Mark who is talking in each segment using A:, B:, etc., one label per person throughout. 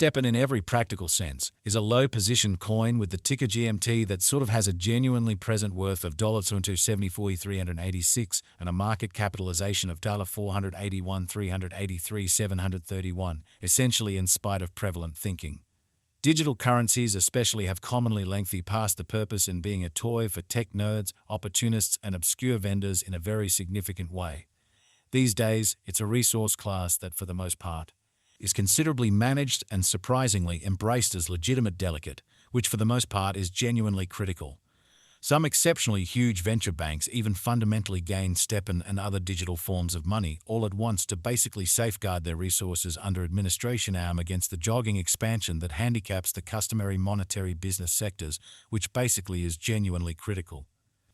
A: stepn in every practical sense is a low-position coin with the ticker GMT that sort of has a genuinely present worth of $274,386 and a market capitalization of $481,383,731, essentially in spite of prevalent thinking. Digital currencies especially have commonly lengthy past the purpose in being a toy for tech nerds, opportunists, and obscure vendors in a very significant way. These days, it's a resource class that, for the most part, is considerably managed and surprisingly embraced as legitimate delicate, which for the most part is genuinely critical. Some exceptionally huge venture banks even fundamentally gain stepn and other digital forms of money all at once to basically safeguard their resources under administration arm against the jogging expansion that handicaps the customary monetary business sectors, which basically is genuinely critical.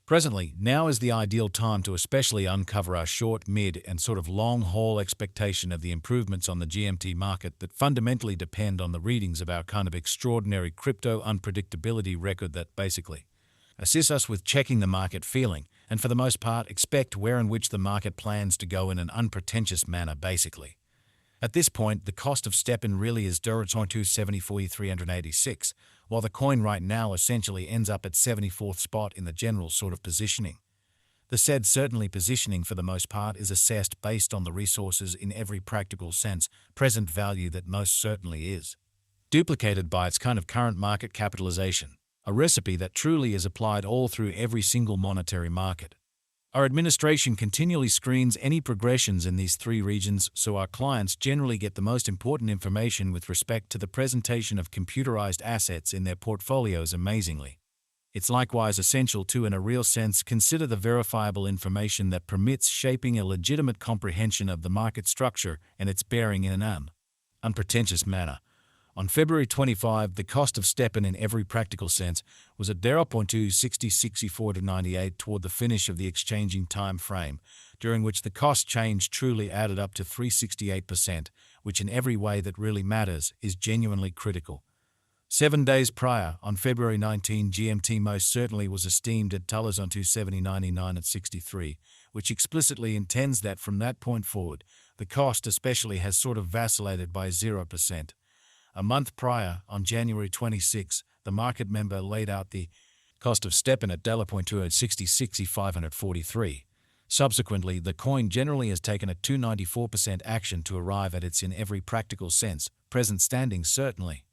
A: Presently, now is the ideal time to especially uncover our short, mid, and sort of long-haul expectation of the improvements on the GMT market that fundamentally depend on the readings of our kind of extraordinary crypto unpredictability record that basically assists us with checking the market feeling, and for the most part expect where and which the market plans to go in an unpretentious manner basically. At this point, the cost of stepn really is $274,386, while the coin right now essentially ends up at 74th spot in the general sort of positioning. The said certainly positioning for the most part is assessed based on the resources in every practical sense, present value that most certainly is duplicated by its kind of current market capitalization, a recipe that truly is applied all through every single monetary market. Our administration continually screens any progressions in these three regions so our clients generally get the most important information with respect to the presentation of computerized assets in their portfolios amazingly. It's likewise essential to, in a real sense, consider the verifiable information that permits shaping a legitimate comprehension of the market structure and its bearing in an unpretentious manner. On February 25, the cost of stepn in every practical sense was at 0.26064 toward the finish of the exchanging time frame, during which the cost change truly added up to 368%, which in every way that really matters is genuinely critical. 7 days prior, on February 19, GMT most certainly was esteemed at $270.99 at 63, which explicitly intends that from that point forward, the cost especially has sort of vacillated by 0%. A month prior, on January 26, the market member laid out the cost of stepn at $2.606543. Subsequently, the coin generally has taken a 294% action to arrive at its in every practical sense, present standing certainly.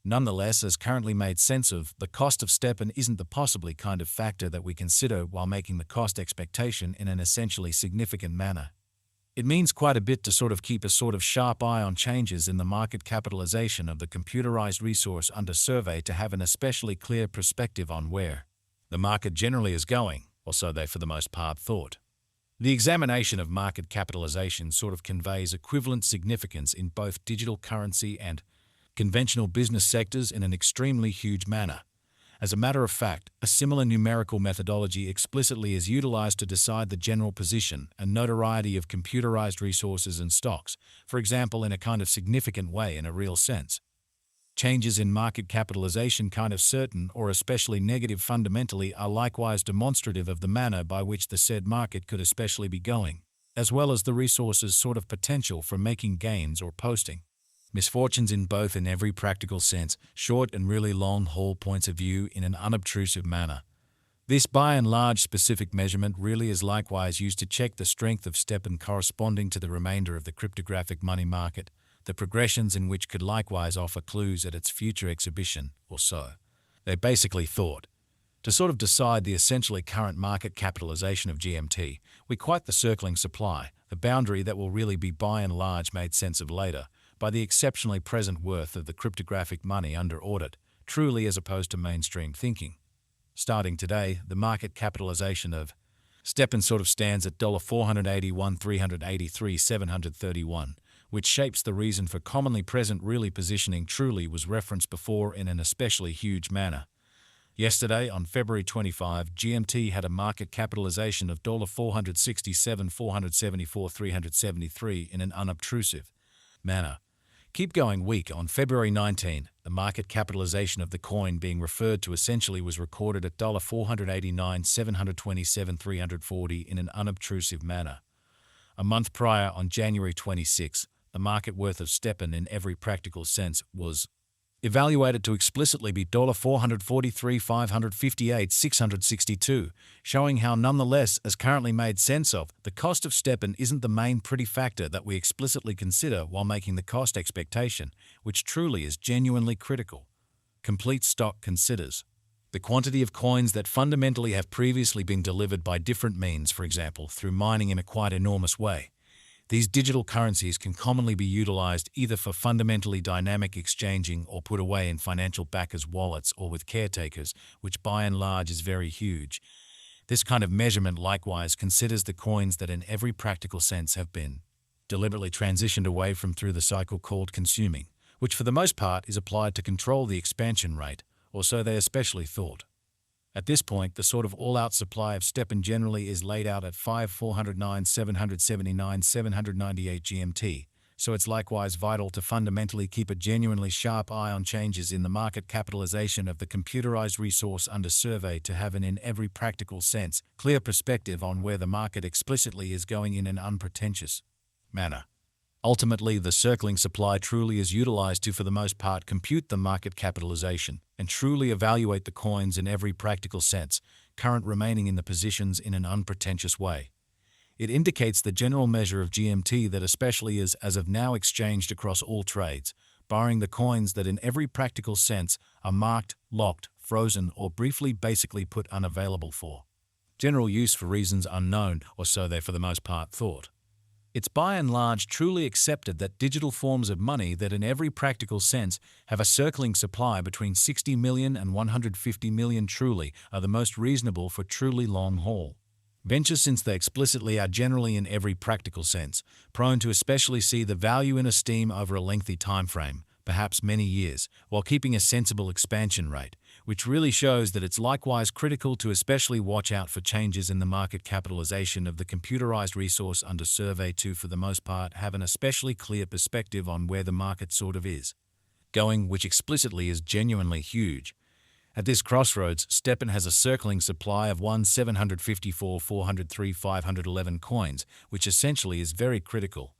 A: Nonetheless, as currently made sense of, the cost of stepn isn't the possibly kind of factor that we consider while making the cost expectation in an essentially significant manner. It means quite a bit to sort of keep a sort of sharp eye on changes in the market capitalization of the computerized resource under survey to have an especially clear perspective on where the market generally is going, or so they for the most part thought. The examination of market capitalization sort of conveys equivalent significance in both digital currency and conventional business sectors in an extremely huge manner. As a matter of fact, a similar numerical methodology explicitly is utilized to decide the general position and notoriety of computerized resources and stocks, for example in a kind of significant way in a real sense. Changes in market capitalization kind of certain or especially negative fundamentally are likewise demonstrative of the manner by which the said market could especially be going, as well as the resources sort of potential for making gains or posting misfortunes in both in every practical sense, short and really long-haul points of view in an unobtrusive manner. This by and large specific measurement really is likewise used to check the strength of stepn corresponding to the remainder of the cryptographic money market, the progressions in which could likewise offer clues at its future exhibition, or so they basically thought. To sort of decide the essentially current market capitalization of GMT, we quite the circling supply, the boundary that will really be by and large made sense of later, by the exceptionally present worth of the cryptographic money under audit, truly as opposed to mainstream thinking. Starting today, the market capitalization of stepn sort of stands at $481,383,731, which shapes the reason for commonly present really positioning truly was referenced before in an especially huge manner. Yesterday, on February 25, GMT had a market capitalization of $467,474,373 in an unobtrusive manner. Keep going week on February 19, the market capitalization of the coin being referred to essentially was recorded at $489,727,340 in an unobtrusive manner. A month prior, on January 26, the market worth of stepn in every practical sense was evaluated to explicitly be $443,558,662, showing how nonetheless, as currently made sense of, the cost of stepn isn't the main pretty factor that we explicitly consider while making the cost expectation, which truly is genuinely critical. Complete stock considers the quantity of coins that fundamentally have previously been delivered by different means, for example, through mining in a quite enormous way. These digital currencies can commonly be utilized either for fundamentally dynamic exchanging or put away in financial backers' wallets or with caretakers, which by and large is very huge. This kind of measurement likewise considers the coins that in every practical sense have been deliberately transitioned away from through the cycle called consuming, which for the most part is applied to control the expansion rate, or so they especially thought. At this point, the sort of all-out supply of stepn generally is laid out at 5,409,779,798 GMT, so it's likewise vital to fundamentally keep a genuinely sharp eye on changes in the market capitalization of the computerized resource under survey to have an in every practical sense clear perspective on where the market explicitly is going in an unpretentious manner. Ultimately, the circling supply truly is utilized to, for the most part, compute the market capitalization and truly evaluate the coins in every practical sense, current remaining in the positions in an unpretentious way. It indicates the general measure of GMT that especially is, as of now, exchanged across all trades, barring the coins that in every practical sense are marked, locked, frozen, or briefly basically put unavailable for general use for reasons unknown, or so they for the most part thought. It's by and large truly accepted that digital forms of money that in every practical sense have a circling supply between 60 million and 150 million truly are the most reasonable for truly long-haul ventures, since they explicitly are generally in every practical sense prone to especially see the value in esteem over a lengthy time frame, perhaps many years, while keeping a sensible expansion rate, which really shows that it's likewise critical to especially watch out for changes in the market capitalization of the computerized resource under survey to, for the most part, have an especially clear perspective on where the market sort of is going, which explicitly is genuinely huge. At this crossroads, stepn has a circling supply of 1,754,403,511 coins, which essentially is very critical.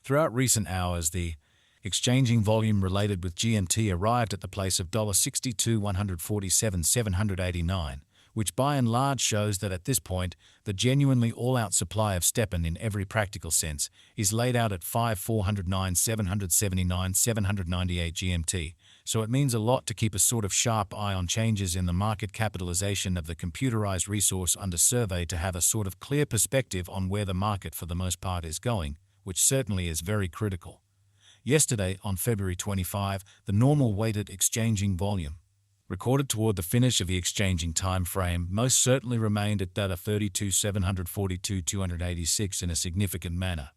A: Throughout recent hours, the exchanging volume related with GMT arrived at the place of $62,147,789, which by and large shows that at this point, the genuinely all-out supply of stepn in every practical sense is laid out at 5,409,779,798 GMT, so it means a lot to keep a sort of sharp eye on changes in the market capitalization of the computerized resource under survey to have a sort of clear perspective on where the market for the most part is going, which certainly is very critical. Yesterday, on February 25, the normal weighted exchanging volume, recorded toward the finish of the exchanging time frame, most certainly remained at that of 32,742,286 in a significant manner.